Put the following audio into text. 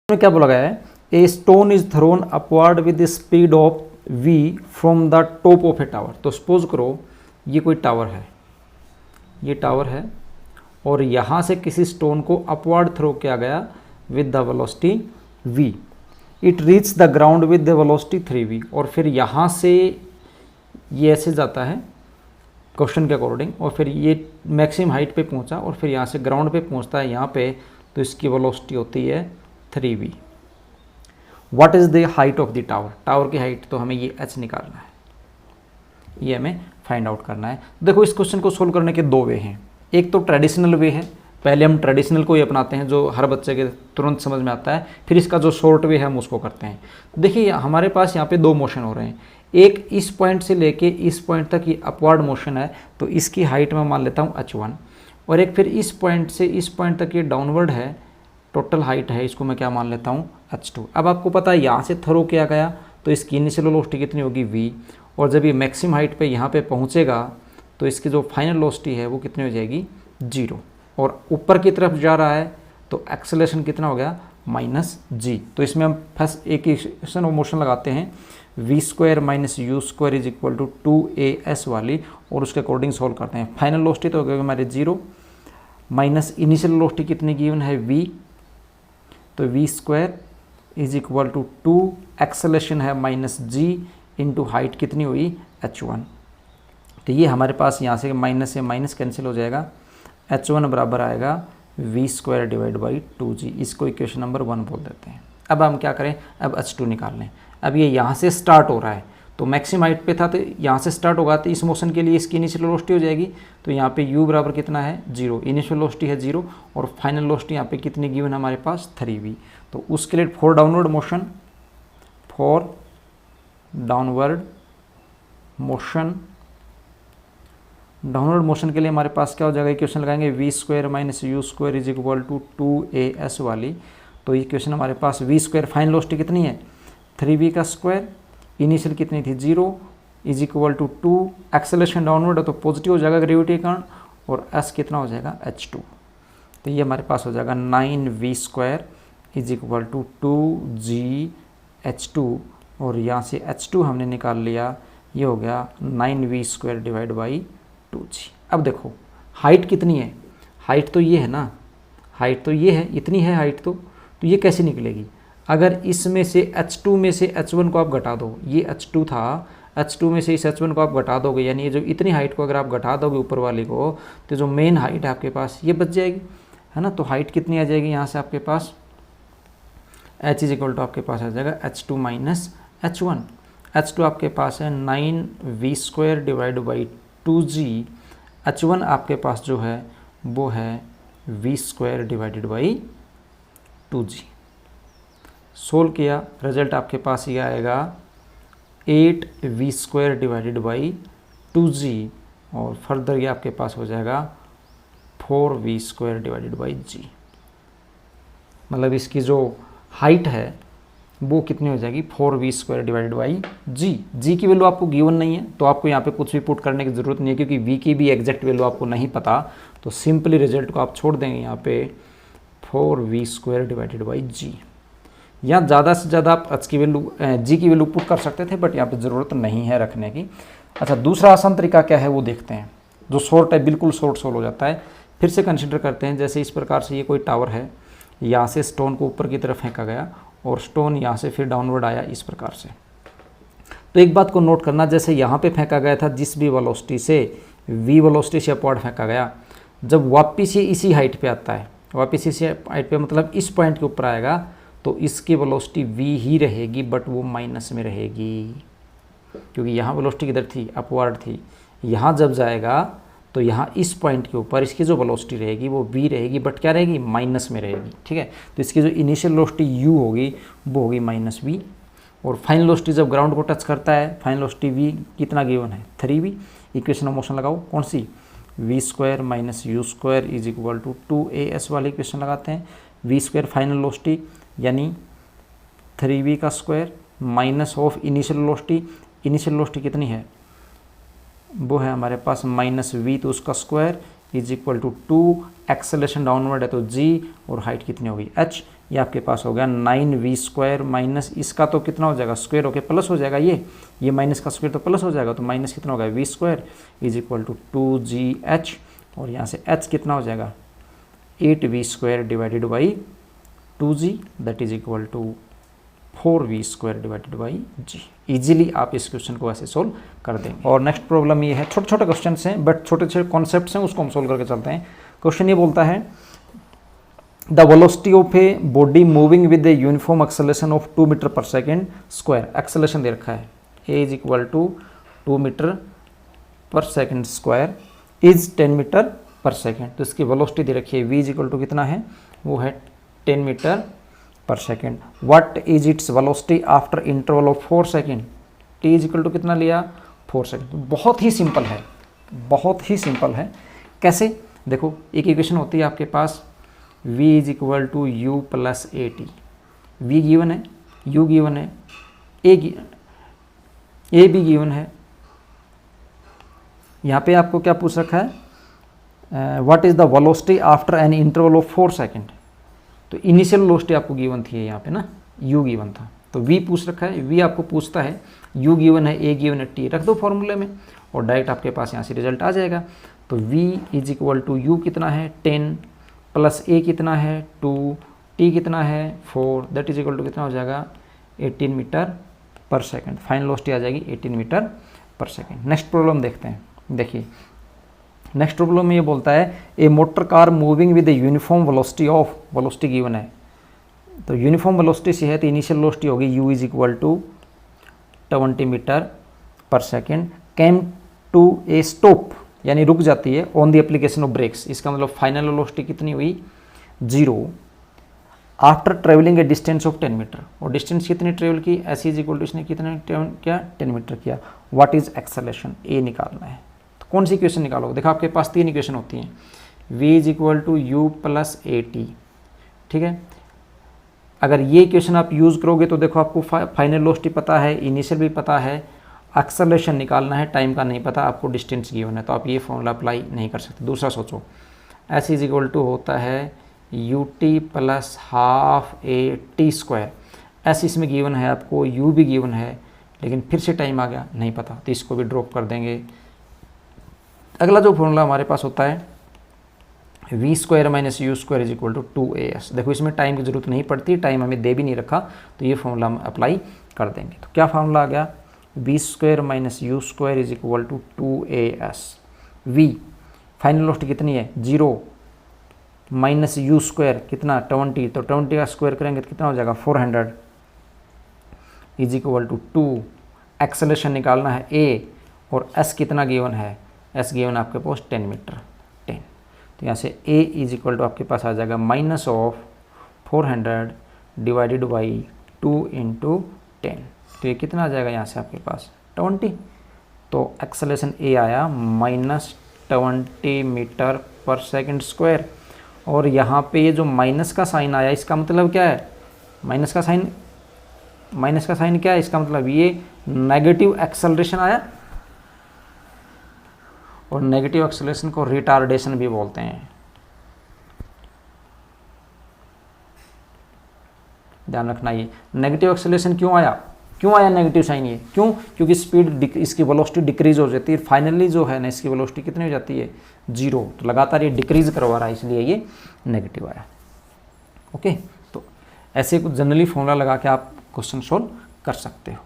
में क्या बोला गया है, a stone is throne upward with speed of v from the top of A tower. तो सपोज करो ये कोई टावर है, ये टावर है और यहाँ से किसी स्टोन को अपवर्ड थ्रो किया गया with the velocity v, it reach the ground with the velocity 3v, और फिर यहाँ से ये ऐसे जाता है क्वेश्चन के अकॉर्डिंग, और फिर ये मैक्सिमम हाइट पे पहुँचा और फिर यहाँ से ग्राउंड पे पहुँचता है यहाँ पे, तो इसकी वेलोसिटी होती है 3v। What is the height of the tower, tower की हाइट, तो हमें ये h निकालना है, ये हमें फाइंड आउट करना है। देखो इस क्वेश्चन को सोल्व करने के दो वे हैं, एक तो ट्रेडिशनल वे है, पहले हम ट्रेडिशनल को ही अपनाते हैं जो हर बच्चे के तुरंत समझ में आता है, फिर इसका जो शॉर्ट वे है हम उसको करते हैं। देखिए हमारे पास यहाँ पे दो मोशन हो रहे हैं, एक इस पॉइंट से लेके इस पॉइंट तक ये अपवर्ड मोशन है, तो इसकी हाइट मैं मान लेता हूँ h1, और एक फिर इस पॉइंट से इस पॉइंट तक ये डाउनवर्ड है, टोटल हाइट है, इसको मैं क्या मान लेता हूँ h2। अब आपको पता है यहाँ से थ्रो किया गया तो इसकी इनिशियल वेलोसिटी कितनी होगी v, और जब ये मैक्सिमम हाइट पे यहाँ पे पहुँचेगा तो इसकी जो फाइनल वेलोसिटी है वो कितनी हो जाएगी 0, और ऊपर की तरफ जा रहा है तो एक्सेलरेशन कितना हो गया -g। तो इसमें हम फर्स्ट एक इक्वेशन ऑफ मोशन लगाते हैं v² - u² is equal to 2as वाली, और उसके अकॉर्डिंग सॉल्व करते हैं। फाइनल वेलोसिटी तो हो गया हमारे 0 माइनस इनिशियल वेलोसिटी कितनी गिवन है v, तो v² is equal to 2, acceleration है -g इंटू हाइट कितनी हुई h1। तो ये हमारे पास यहाँ से माइनस से माइनस कैंसिल हो जाएगा, h1 बराबर आएगा v² डिवाइड बाई 2g, इसको इक्वेशन नंबर 1 बोल देते हैं। अब हम क्या करें, अब h2 निकाल लें। अब ये यहाँ से स्टार्ट हो रहा है, तो मैक्सिमम हाइट पे था तो यहाँ से स्टार्ट होगा, तो इस मोशन के लिए इसकी इनिशियल वेलोसिटी हो जाएगी, तो यहाँ पे u बराबर कितना है 0, इनिशियल वेलोसिटी है 0, और फाइनल वेलोसिटी यहाँ पे कितनी गिवन है हमारे पास 3v। तो उसके लिए फॉर डाउनवर्ड मोशन के लिए हमारे पास क्या हो जाएगा, इक्वेशन लगाएंगे v² - u² is equal to 2as वाली। तो इक्वेशन हमारे पास v² फाइनल वेलोसिटी कितनी है 3v का स्क्वायर, इनिशियल कितनी थी 0 is equal to 2, acceleration downward है तो पॉजिटिव हो जाएगा ग्रेविटी के कारण, और s कितना हो जाएगा h2। तो ये हमारे पास हो जाएगा 9v² is equal to 2gh2, और यहाँ से h2 हमने निकाल लिया, ये हो गया 9v² डिवाइड बाई 2g। अब देखो हाइट कितनी है, हाइट तो ये है ना, हाइट तो ये है, इतनी है हाइट, तो ये कैसे निकलेगी, अगर इसमें से h2 में से h1 को आप घटा दो, ये h2 था, h2 में से इस h1 को आप घटा दोगे, यानी ये जो इतनी हाइट को अगर आप घटा दोगे ऊपर वाले को, तो जो मेन हाइट है आपके पास ये बच जाएगी, है ना। तो हाइट कितनी आ जाएगी यहाँ से आपके पास, h इज इक्वल टू आपके पास आ जाएगा h2 माइनस h1। h2 आपके पास है 9v² divide by 2g, h1 आपके पास जो है वो है v² divided by 2g। Solve किया, रिजल्ट आपके पास ये आएगा 8v² डिवाइडेड बाई 2g, और फर्दर ये आपके पास हो जाएगा 4v² डिवाइडेड बाई g। मतलब इसकी जो हाइट है वो कितनी हो जाएगी 4v² डिवाइडेड बाई g की वैल्यू आपको गिवन नहीं है, तो आपको यहाँ पे कुछ भी पुट करने की ज़रूरत नहीं है, क्योंकि v की भी एग्जैक्ट वैल्यू आपको नहीं पता, तो सिंपली रिजल्ट को आप छोड़ देंगे यहाँ पे 4v² डिवाइडेड बाई g। यहाँ ज़्यादा से ज़्यादा आप h की वैल्यू g की वैल्यू पुट कर सकते थे, बट यहाँ पे ज़रूरत नहीं है रखने की। अच्छा, दूसरा आसान तरीका क्या है वो देखते हैं, जो शॉर्ट है, बिल्कुल शॉर्ट सोल्व हो जाता है। फिर से कंसिडर करते हैं, जैसे इस प्रकार से ये कोई टावर है, यहाँ से स्टोन को ऊपर की तरफ फेंका गया और स्टोन यहाँ से फिर डाउनवर्ड आया इस प्रकार से। तो एक बात को नोट करना, जैसे यहाँ पे फेंका गया था जिस भी वेलोसिटी से, v वेलोसिटी से अपवर्ड फेंका गया, जब वापिस ये इसी हाइट पे आता है, वापिस इसी हाइट पे मतलब इस पॉइंट के ऊपर आएगा, तो इसकी वेलोसिटी v ही रहेगी, बट वो माइनस में रहेगी, क्योंकि यहाँ वेलोसिटी किधर थी, अपवर्ड थी। यहाँ जब जाएगा तो यहाँ इस पॉइंट के ऊपर इसकी जो वेलोसिटी रहेगी वो v रहेगी, बट क्या रहेगी, माइनस में रहेगी, ठीक है। तो इसकी जो इनिशियल वेलोसिटी u होगी वो होगी -v, और फाइनल वेलोसिटी जब ग्राउंड को टच करता है, फाइनल वेलोसिटी v कितना गिवन है 3v। इक्वेशन ऑफ मोशन लगाओ, कौन सी, v² - u² is equal to 2as वाली इक्वेशन लगाते हैं। v² फाइनल वेलोसिटी यानी 3v का square minus of initial velocity, initial velocity कितनी है, वो है हमारे पास -v, तो उसका square is equal to 2, acceleration downward है तो g, और हाइट कितनी होगी h, ये आपके पास हो गया 9v² माइनस इसका तो कितना हो जाएगा स्क्वायर होके प्लस हो जाएगा, ये माइनस का स्क्वायर तो प्लस हो जाएगा, तो माइनस कितना होगा v² is equal to 2gh, और यहाँ से h कितना हो जाएगा 8v² divided by 2g that is equal to 4v² divided by g। Easily आप इस क्वेश्चन को ऐसे सोल्व कर देंगे। और नेक्स्ट प्रॉब्लम ये है, छोटे छोटे क्वेश्चन हैं बट छोटे छोटे कॉन्सेप्ट्स हैं, उसको हम सोल्व करके चलते हैं। क्वेश्चन ये बोलता है the velocity of a body moving with a uniform acceleration of 2 metre per second square, acceleration दे रखा है a is equal to 2 metre per second square is 10 metre per second. तो इसकी वेलोसिटी दे रखी है v इज इक्वल टू कितना है, वो है 10 metre per second. What is its velocity after interval of 4 second, t is equal to कितना लिया 4 सेकेंड। बहुत ही सिंपल है, बहुत ही सिंपल है। कैसे, देखो एक इक्वेशन होती है आपके पास v is equal to u plus a t, v given है, u गिवन है, a भी गिवन है। यहाँ पे आपको क्या पूछ रखा है, what is the velocity after an interval of 4 second. तो इनिशियल वेलोसिटी आपको गिवन थी यहाँ पे ना, u गिवन था, तो v पूछ रखा है, v आपको पूछता है, u गिवन है, a गिवन है, t रख दो फॉर्मूले में और डायरेक्ट आपके पास यहाँ से रिजल्ट आ जाएगा। तो v is equal to u कितना है 10 प्लस a कितना है 2, t कितना है 4, दैट इज इक्वल टू कितना हो जाएगा 18 metre per second. Final velocity आ जाएगी 18 metre per second. Next problem देखते हैं। देखिए नेक्स्ट प्रॉब्लम में ये बोलता है a motor car moving with a uniform velocity of, velocity given है, तो यूनिफॉर्म वेलोसिटी से है तो इनिशियल वेलोसिटी होगी u is equal to 20 metre per second, came to a stop यानी रुक जाती है on the application of brakes. इसका मतलब फाइनल वेलोसिटी कितनी हुई 0 after travelling a distance of 10 metre, और डिस्टेंस कितनी ट्रेवल की, एस इज इक्वल टू इसने कितने क्या 10 मीटर किया। व्हाट इज एक्सेलरेशन, ए निकालना है। तो कौन सी इक्वेशन निकालोगे, देखो आपके पास 3 इक्वेशन होती हैं, v is equal to u plus a t, ठीक है। अगर ये इक्वेशन आप यूज़ करोगे तो देखो आपको फाइनल वेलोसिटी पता है, इनिशियल भी पता है, एक्सेलरेशन निकालना है, टाइम का नहीं पता, आपको डिस्टेंस गिवन है, तो आप ये फॉर्मूला अप्लाई नहीं कर सकते। दूसरा सोचो, एस इज इक्वल टू होता है U T plus half A T square, S इसमें गिवन है आपको, यू भी गिवन है, लेकिन फिर से टाइम आ गया नहीं पता, तो इसको भी ड्रॉप कर देंगे। अगला जो फॉर्मूला हमारे पास होता है v square minus u square is equal to 2as। देखो इसमें टाइम की जरूरत नहीं पड़ती, टाइम हमें दे भी नहीं रखा, तो ये फॉर्मूला हम अप्लाई कर देंगे। तो क्या फॉर्मूला आ गया, v square minus u square is equal to 2as। V final velocity कितनी है 0 माइनस यू स्क्वायर कितना 20, तो 20 का स्क्वायर करेंगे तो कितना हो जाएगा 400 इज इक्वल टू 2। एक्सेलरेशन निकालना है a, और s कितना गिवन है, s गिवन आपके पास 10 मीटर 10, तो यहाँ से a इज इक्वल टू आपके पास आ जाएगा minus of 400 divided by 2 into 10, तो ये कितना आ जाएगा यहाँ से आपके पास 20। तो एक्सेलरेशन a आया माइनस 20 मीटर पर सेकंड स्क्वायर, और यहाँ पे ये जो माइनस का साइन आया इसका मतलब क्या है, माइनस का साइन क्या है, इसका मतलब ये नेगेटिव एक्सेलरेशन आया, और नेगेटिव एक्सेलरेशन को रिटार्डेशन भी बोलते हैं, ध्यान रखना। ये नेगेटिव एक्सेलरेशन क्यों आया नेगेटिव साइन, ये क्यों, क्योंकि स्पीड इसकी वेलोसिटी डिक्रीज हो जाती है, फाइनली जो है ना इसकी वेलोसिटी कितनी हो जाती है 0, तो लगातार ये डिक्रीज करवा रहा है, इसलिए ये नेगेटिव आया। ओके, तो ऐसे कुछ जनरली फॉर्मूला लगा के आप क्वेश्चन सोल्व कर सकते हो।